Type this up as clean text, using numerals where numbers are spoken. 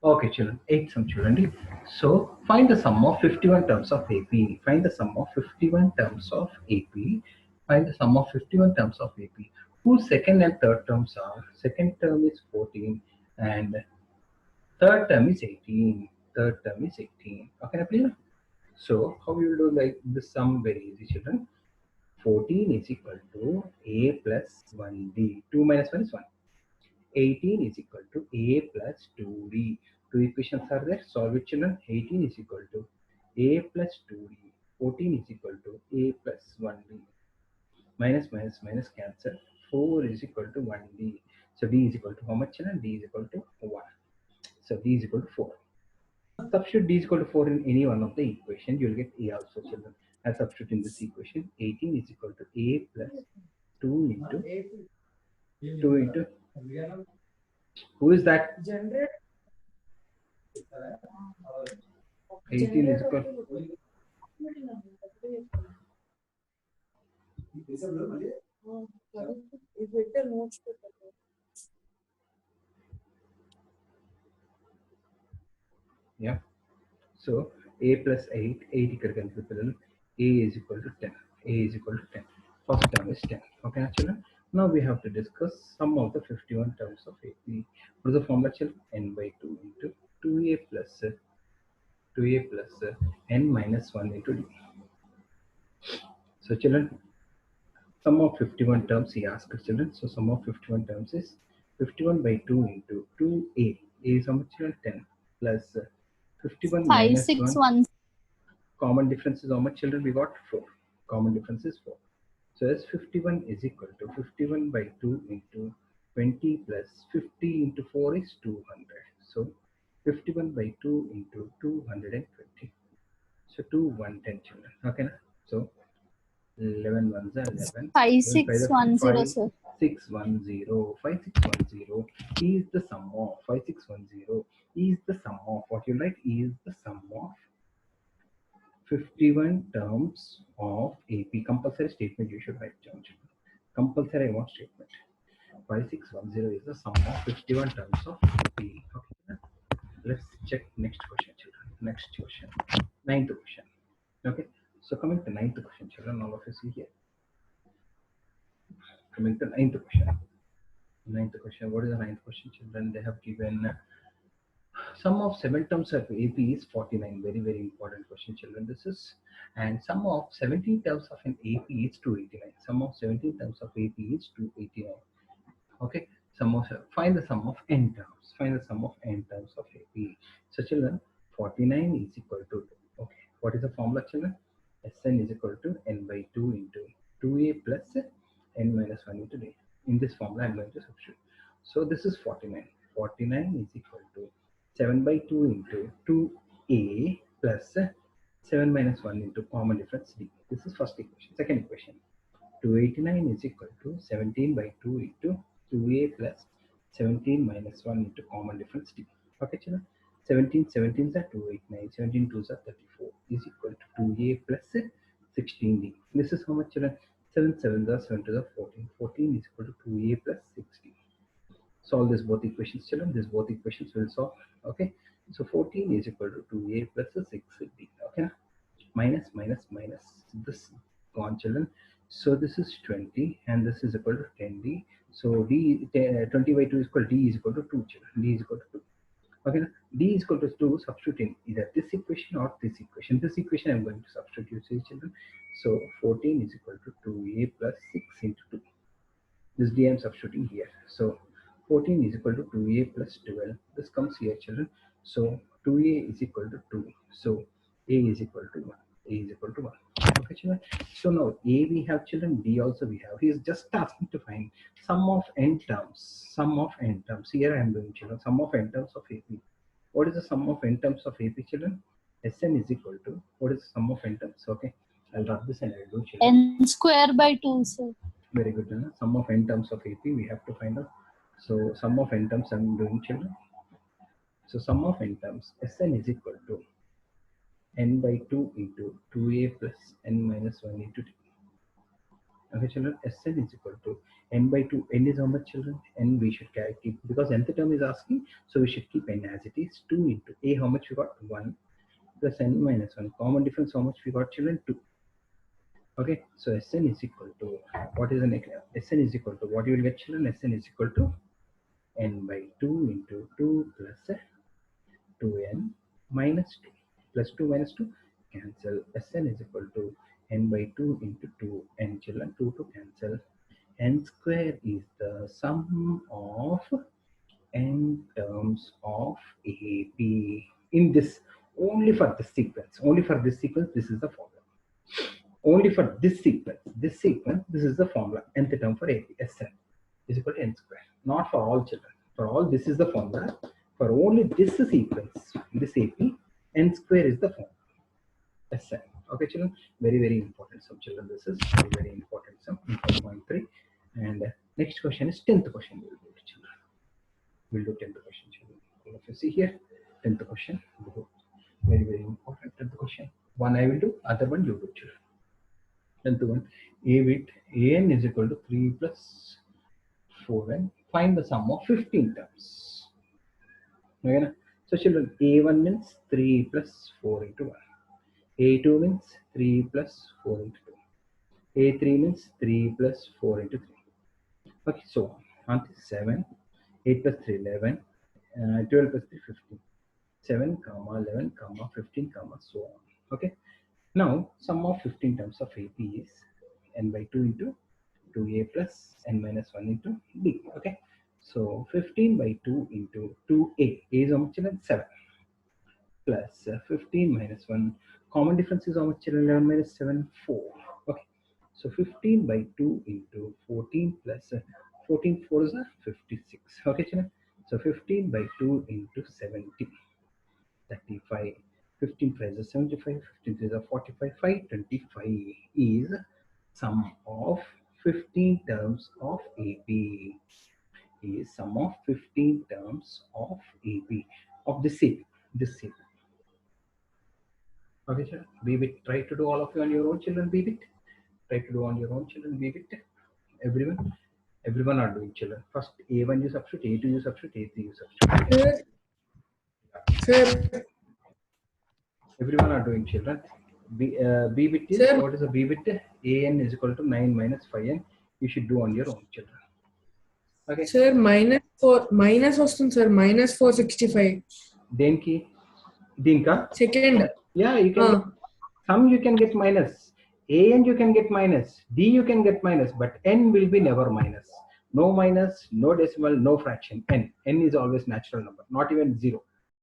Okay, children, 8 sum children. So find the sum of 51 terms of AP. Find the sum of 51 terms of AP. Find the sum of 51 terms of AP. Whose second and third terms are? Second term is 14 and third term is 18. Third term is 18. Okay, clear? So how you will do like this sum? Very easy, children. 14 is equal to A plus 1D. 2 minus 1 is 1. 18 is equal to A plus 2D. Two equations are there. Solve it, children. 18 is equal to A plus 2D. 14 is equal to A plus 1D. Minus minus minus cancel. 4 is equal to 1D. So D is equal to how much, children? D is equal to 1. So D is equal to 4. Substitute D is equal to 4 in any one of the equation. You will get A also, children. As substitute in this equation, 18 is equal to A plus 2 into 2 into who is that? 18 is equal. Yeah. So A plus 8, 8 ఇక్కడ కలిపి A is equal to 10. A is equal to 10. First term is 10. Okay, children. Now we have to discuss some of the 51 terms of AP. What is the formula, children? N by 2 into 2A plus N minus 1 into D. So children, sum of 51 terms he asked, children. So sum of 51 terms is 51 by 2 into 2A. A is how much, children? 10 plus 51 minus 1. 561. Common difference is how much, children? We got 4. Common difference is 4. So as 51 is equal to 51 by 2 into 20 plus 50 into 4 is 200. So 51 by 2 into 220. So 2 110, children. Okay. So 11 ones are 11. 5610, sir. 5610. 5610 is the sum of 5610 is the sum of what you like is the sum of 51 terms of AP. Compulsory statement you should write down. Compulsory one statement. 5610 is the sum of 51 terms of AP. Okay. Let's check next question, children. Next question. Ninth question. Okay. So coming to ninth question, children, all of you see here. Coming to ninth question. Ninth question. What is the ninth question, children? They have given sum of 7 terms of AP is 49. Very, very important question, children. This is, and sum of 17 terms of an AP is 289. Sum of 17 terms of AP is 289. Okay. Find the sum of n terms. Find the sum of n terms of AP. So, children, 49 is equal to 2. Okay. What is the formula, children? Sn is equal to n by 2 into 2a plus n minus 1 into d. In this formula, I'm going to substitute. So this is 49. 49 is equal to 7 by 2 into 2a plus 7 minus 1 into common difference d. This is first equation. Second equation. 289 is equal to 17 by 2 into 2a plus 17 minus 1 into common difference d. Okay, children. 17 17s are 289. 17 2s are 34 is equal to 2a plus 16d. This is how much, children? 7 7s are 7 to the 14. 14 is equal to 2a plus 16. Solve this both equations, children. This both equations will solve. Okay. So 14 is equal to 2a plus 6d. Okay. Minus minus minus this gone, children. So this is 20 and this is equal to 10d. So d 20 by 2 is equal to d is equal to 2, children. D is equal to 2. Okay, d is equal to 2, substitute in either this equation or this equation. This equation I'm going to substitute, see, children. So 14 is equal to 2a plus 6 into 2. This d I'm substituting here. So 14 is equal to 2a plus 12. This comes here, children. So 2a is equal to 2. So a is equal to 1. A is equal to 1. Okay, children. So now a we have, children. B also we have. He is just asking to find sum of n terms. Sum of n terms. Here I am doing, children. Sum of n terms of AP. What is the sum of n terms of AP, children? Sn is equal to, what is the sum of n terms? Okay, I'll rub this and I'll do, children. N square by 2, sir. Very good. Sum of n terms of AP we have to find out. So sum of n terms I'm doing, children. So sum of n terms Sn is equal to n by 2 into 2a plus n minus 1 into d. Okay, children, Sn is equal to n by 2. N is how much, children? N we should keep, because nth term is asking, so we should keep n as it is. 2 into a, how much we got? 1 plus n minus 1. Common difference, how much we got, children? 2. Okay, so Sn is equal to, what is the next? Sn is equal to, what you will get, children? Sn is equal to n by 2 into 2 plus 2n minus 2. Plus 2 minus 2 cancel. Sn is equal to n by 2 into 2n, children. 2 to cancel. N square is the sum of n terms of AP. In this, only for this sequence, this is the formula. Only for this sequence, this is the formula. Nth term for AP, Sn is equal to n square. Not for all, children. For all, this is the formula. For only this sequence, this AP, n square is the formula. Sn. Okay, children. Very, very important sum, children. This is very, very important sum. 4.3. And next question is 10th question. We'll do it, children. We'll do 10th question, children. All of you see here, 10th question. Very, very important 10th question. One I will do, other one you do, children. 10th one, a with an is equal to 3 plus 4n. Find the sum of 15 terms. Okay, so children, a1 means 3 plus 4 into 1. a2 means 3 plus 4 into 2. a3 means 3 plus 4 into 3. Okay, so on 7, 8 plus 3, 11, 12 plus 3, 15. 7, 11, 15, so on. Okay. Now, sum of 15 terms of AP is n by 2 into 2a plus n minus 1 into b. Okay. So, 15 by 2 into 2a is how much, children? 7. Plus 15 minus 1. Common difference is how much, children? 11 minus 7, 4. Okay. So, 15 by 2 into 14 plus 14, 4 is 56. Okay, children. So, 15 by 2 into 70. 35. 15 5 is 75, 15 3 is 45, 525 is sum of 15 terms of AP. Is sum of 15 terms of AP of this AP. Okay, children. Be it. Try to do all of you on your own, children. Be it. Try to do on your own, children. Be it. Everyone are doing, children. First A1 you substitute, A2 you substitute, A3 you substitute. Sir. Everyone are doing, children. B bit is, what is a B bit? An is equal to 9 minus 5n. You should do on your own, children. Okay. Sir, minus వస్తుంది sir, minus 465. దేనికి? దీనికా? Second. Yeah, you can. Some you can get minus. An you can get minus. D you can get minus, but n will be never minus. No minus, no decimal, no fraction. N is always natural number, not even 0.